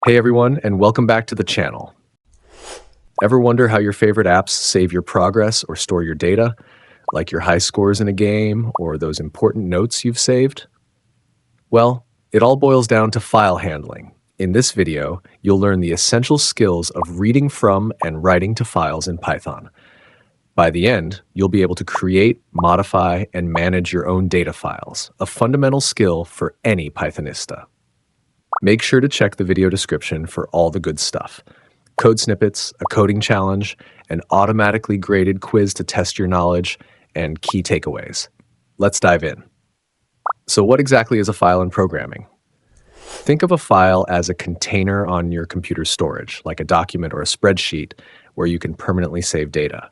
Hey everyone, and welcome back to the channel. Ever wonder how your favorite apps save your progress or store your data, like your high scores in a game or those important notes you've saved? Well, it all boils down to file handling. In this video, you'll learn the essential skills of reading from and writing to files in Python. By the end, you'll be able to create, modify, and manage your own data files, a fundamental skill for any Pythonista. Make sure to check the video description for all the good stuff. Code snippets, a coding challenge, an automatically graded quiz to test your knowledge, and key takeaways. Let's dive in. So what exactly is a file in programming? Think of a file as a container on your computer's storage, like a document or a spreadsheet, where you can permanently save data.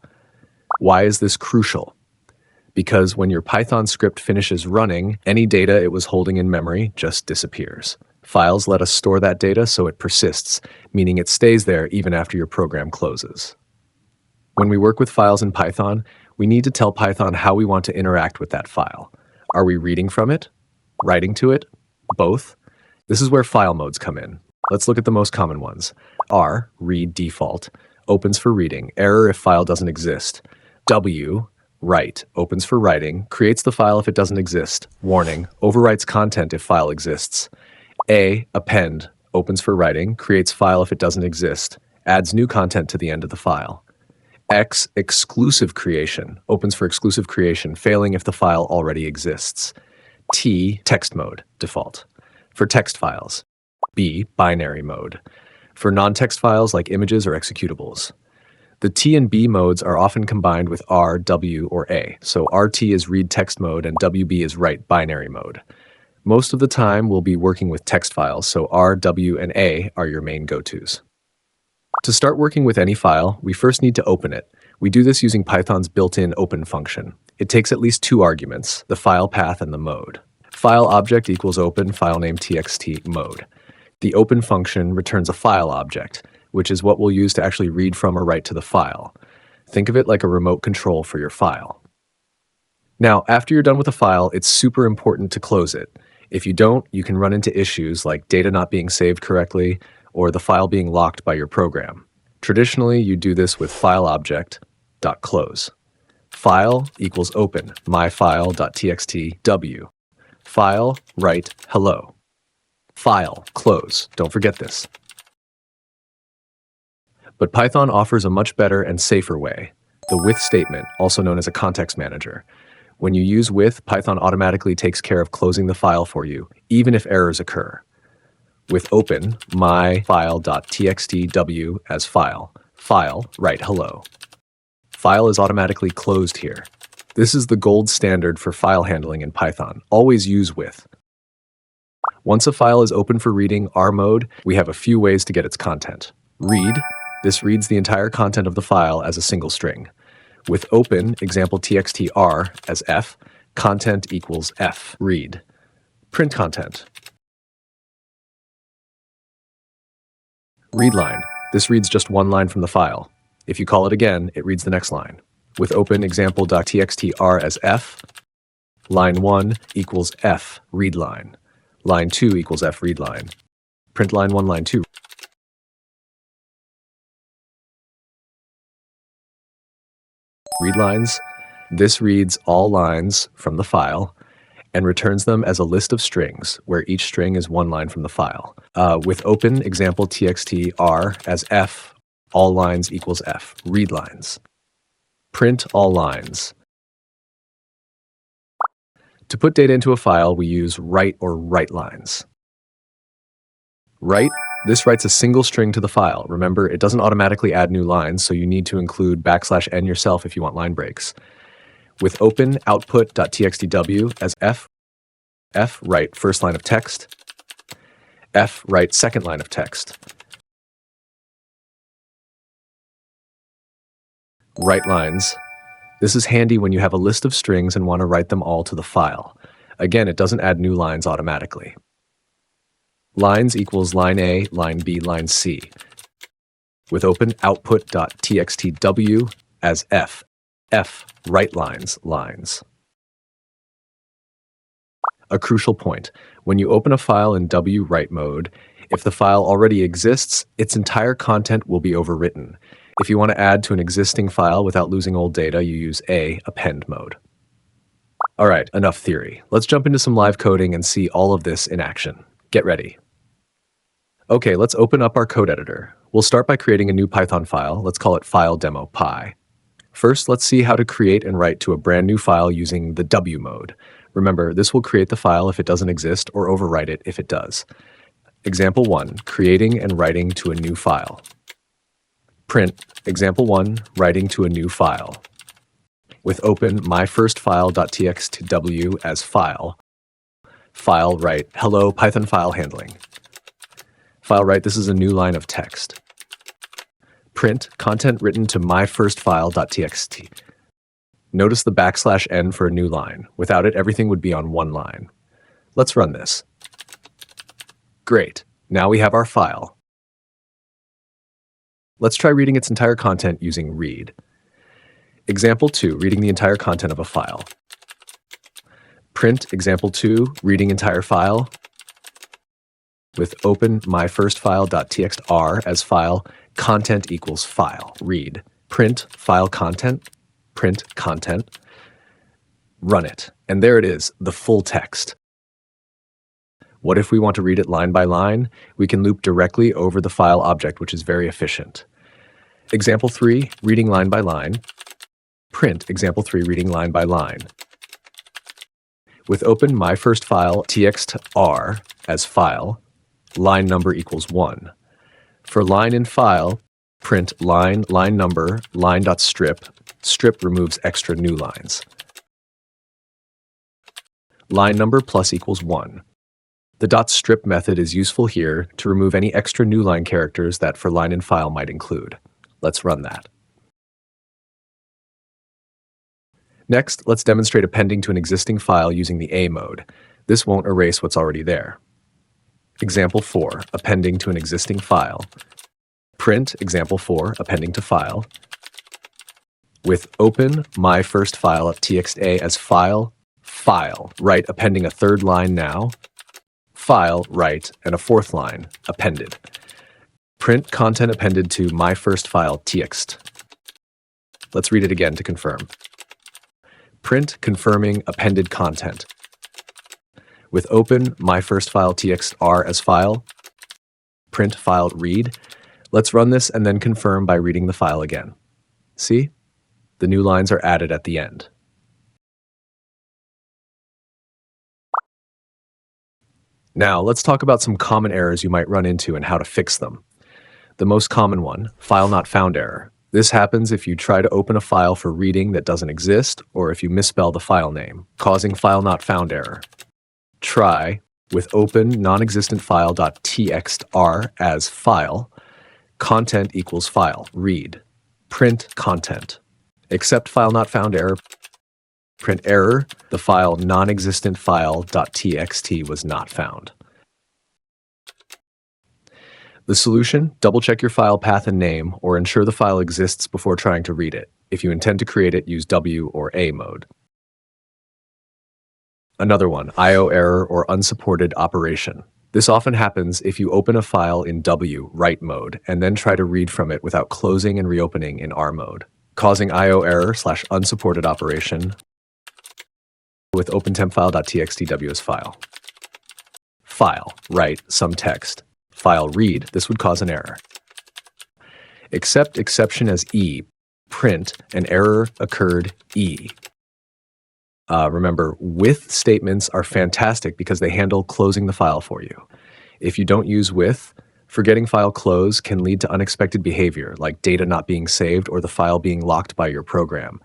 Why is this crucial? Because when your Python script finishes running, any data it was holding in memory just disappears. Files let us store that data so it persists, meaning it stays there even after your program closes. When we work with files in Python, we need to tell Python how we want to interact with that file. Are we reading from it? Writing to it? Both? This is where file modes come in. Let's look at the most common ones. R, read default, opens for reading, error if file doesn't exist. W, write, opens for writing, creates the file if it doesn't exist. Warning, overwrites content if file exists. A, append, opens for writing, creates file if it doesn't exist, adds new content to the end of the file. X, exclusive creation, opens for exclusive creation, failing if the file already exists. T, text mode, default, for text files. B, binary mode, for non-text files like images or executables. The T and B modes are often combined with R, W, or A, so RT is read text mode and WB is write binary mode. Most of the time, we'll be working with text files, so R, W, and A are your main go-tos. To start working with any file, we first need to open it. We do this using Python's built-in open function. It takes at least two arguments, the file path and the mode. File object equals open filename txt mode. The open function returns a file object, which is what we'll use to actually read from or write to the file. Think of it like a remote control for your file. Now, after you're done with a file, it's super important to close it. If you don't, you can run into issues like data not being saved correctly or the file being locked by your program. Traditionally, you do this with fileObject.close. File equals open, myfile.txt w. File, write, hello. File, close. Don't forget this. But Python offers a much better and safer way, the with statement, also known as a context manager. When you use with, Python automatically takes care of closing the file for you, even if errors occur. With open, myfile.txt w as file, write hello. File is automatically closed here. This is the gold standard for file handling in Python. Always use with. Once a file is open for reading R mode, we have a few ways to get its content. Read, this reads the entire content of the file as a single string. With open, example txt r as f, content equals f, read. Print content. Readline, this reads just one line from the file. If you call it again, it reads the next line. With open, example.txt r as f, line 1 equals f, readline. Line 2 equals f, readline. Print line 1, line 2. Readlines, this reads all lines from the file and returns them as a list of strings, where each string is one line from the file. With open, example txt r as f, all lines equals f, readlines. Print all lines. To put data into a file, we use write or writelines. Write, this writes a single string to the file. Remember, it doesn't automatically add new lines, so you need to include \n yourself if you want line breaks. With open, output.txtw as f write first line of text, f write second line of text. Writelines, this is handy when you have a list of strings and want to write them all to the file. Again, it doesn't add new lines automatically. Lines equals line A, line B, line C. With open, output.txtw as f writelines, lines. A crucial point, when you open a file in write mode, If the file already exists, its entire content will be overwritten. If you want to add to an existing file without losing old data, you use append mode. All right, enough theory. Let's jump into some live coding and see all of this in action. Get ready. Okay, let's open up our code editor. We'll start by creating a new Python file. Let's call it file demo py. First, let's see how to create and write to a brand new file using the W mode. Remember, this will create the file if it doesn't exist or overwrite it if it does. Example 1, creating and writing to a new file. Print, example 1, writing to a new file. With open myfirstfile.txt as file. File write, hello Python file handling. File write, this is a new line of text. Print, content written to myfirstfile.txt. Notice the \n for a new line. Without it, everything would be on one line. Let's run this. Great, now we have our file. Let's try reading its entire content using read. Example 2, reading the entire content of a file. Print, example 2, reading entire file. With open myfirstfile.txt as file, content equals file, read. Print, file content, print content. Run it, and there it is, the full text. What if we want to read it line by line? We can loop directly over the file object, which is very efficient. Example 3, reading line by line. Print, example 3, reading line by line. With open myfirstfile.txt as file, line number equals 1. For line in file, print line, line number, line.strip. Strip removes extra new lines. Line number plus equals 1. The .strip method is useful here to remove any extra new line characters that for line in file might include. Let's run that. Next, let's demonstrate appending to an existing file using the A mode. This won't erase what's already there. Example 4, appending to an existing file. Print, example 4, appending to file. With open myfirstfile.txt as file, file, write appending a third line now, file, write, and a fourth line, appended. Print content appended to myfirstfile.txt. Let's read it again to confirm. Print confirming appended content. With open myfirstfile.txt as file, print file read. Let's run this and then confirm by reading the file again. See? The new lines are added at the end. Now, let's talk about some common errors you might run into and how to fix them. The most common one, file not found error. This happens if you try to open a file for reading that doesn't exist, or if you misspell the file name, causing file not found error. Try with open non-existent file.txt as file, content equals file, read, print content. Except file not found error, print error, the file non-existent file.txt was not found. The solution, double-check your file path and name, or ensure the file exists before trying to read it. If you intend to create it, use W or A mode. Another one, I/O error or unsupported operation. This often happens if you open a file in W, write mode, and then try to read from it without closing and reopening in R mode, causing I/O error / unsupported operation with open_temp_file.txt as file. File, write, some text. File read, this would cause an error. Except exception as E, print, an error occurred E. Remember, with statements are fantastic because they handle closing the file for you. If you don't use with, forgetting file close can lead to unexpected behavior, like data not being saved or the file being locked by your program.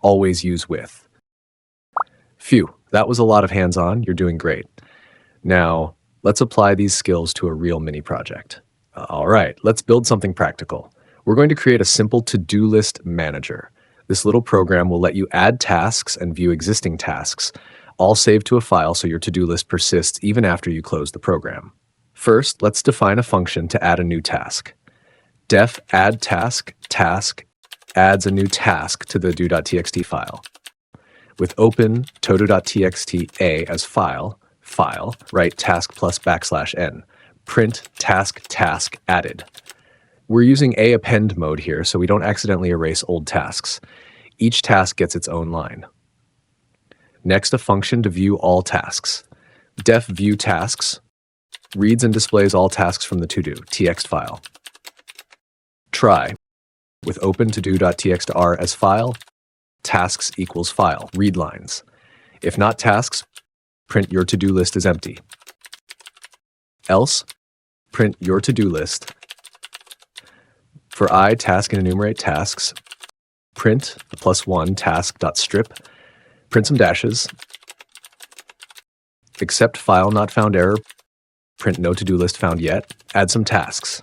Always use with. Phew, that was a lot of hands-on. You're doing great. Now, let's apply these skills to a real mini project. All right, let's build something practical. We're going to create a simple to-do list manager. This little program will let you add tasks and view existing tasks, all saved to a file so your to-do list persists even after you close the program. First, let's define a function to add a new task. Def add task adds a new task to the do.txt file. With open todo.txt as file, write task plus \n. print task added. We're using append mode here so we don't accidentally erase old tasks. Each task gets its own line. Next, a function to view all tasks. Def view tasks reads and displays all tasks from the to-do txt file. Try with open todo.txt as file, tasks equals file, readlines. If not tasks, print your to-do list is empty. Else, print your to-do list. For I, task and enumerate tasks, print the +1 task.strip, print some dashes, except file not found error, print no to-do list found yet, add some tasks.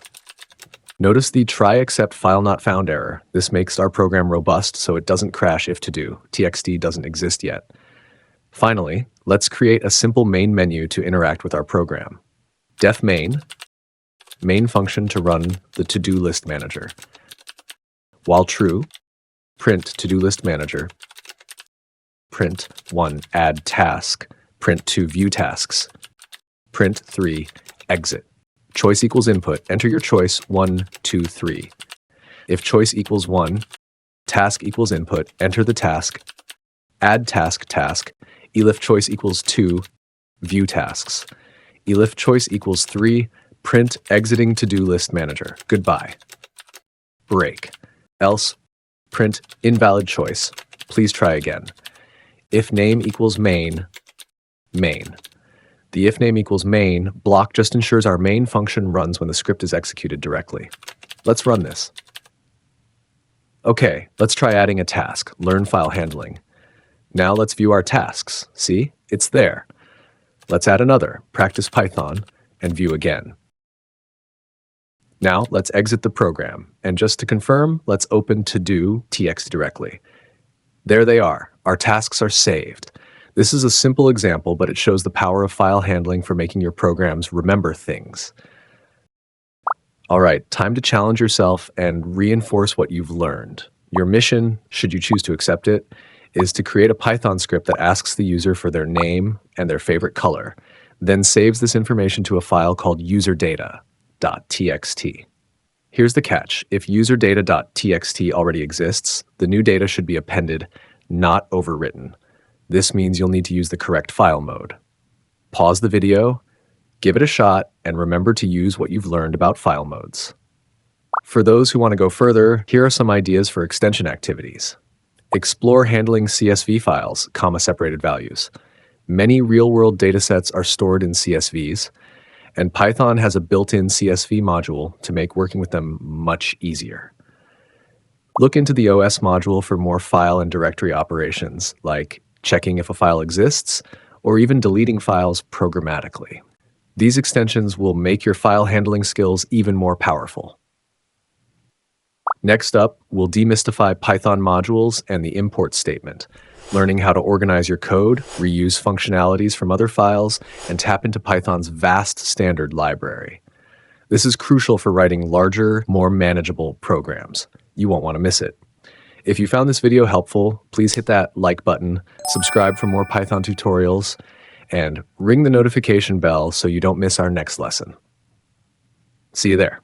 Notice the try except file not found error. This makes our program robust so it doesn't crash if to-do. txt doesn't exist yet. Finally, let's create a simple main menu to interact with our program. Def main function to run the to-do list manager. While true, print to-do list manager, print 1 add task, print 2 view tasks, print 3 exit. Choice equals input. Enter your choice 1, 2, 3. If choice equals 1, task equals input, enter the task, add task, elif choice equals 2, view tasks. Elif choice equals 3, print exiting to-do list manager. Goodbye. Break. Else, print invalid choice. Please try again. If name equals main. The if name equals main block just ensures our main function runs when the script is executed directly. Let's run this. Okay, let's try adding a task, learn file handling. Now let's view our tasks. See, it's there. Let's add another, practice Python, and view again. Now let's exit the program, and just to confirm, let's open to-do txt directly. There they are. Our tasks are saved. This is a simple example, but it shows the power of file handling for making your programs remember things. All right, time to challenge yourself and reinforce what you've learned. Your mission, should you choose to accept it, is to create a Python script that asks the user for their name and their favorite color, then saves this information to a file called userdata.txt. Here's the catch. If userdata.txt already exists, the new data should be appended, not overwritten. This means you'll need to use the correct file mode. Pause the video, give it a shot, and remember to use what you've learned about file modes. For those who want to go further, here are some ideas for extension activities. Explore handling CSV files, comma-separated values. Many real-world datasets are stored in CSVs, and Python has a built-in CSV module to make working with them much easier. Look into the OS module for more file and directory operations, like checking if a file exists, or even deleting files programmatically. These extensions will make your file handling skills even more powerful. Next up, we'll demystify Python modules and the import statement, learning how to organize your code, reuse functionalities from other files, and tap into Python's vast standard library. This is crucial for writing larger, more manageable programs. You won't want to miss it. If you found this video helpful, please hit that like button, subscribe for more Python tutorials, and ring the notification bell so you don't miss our next lesson. See you there.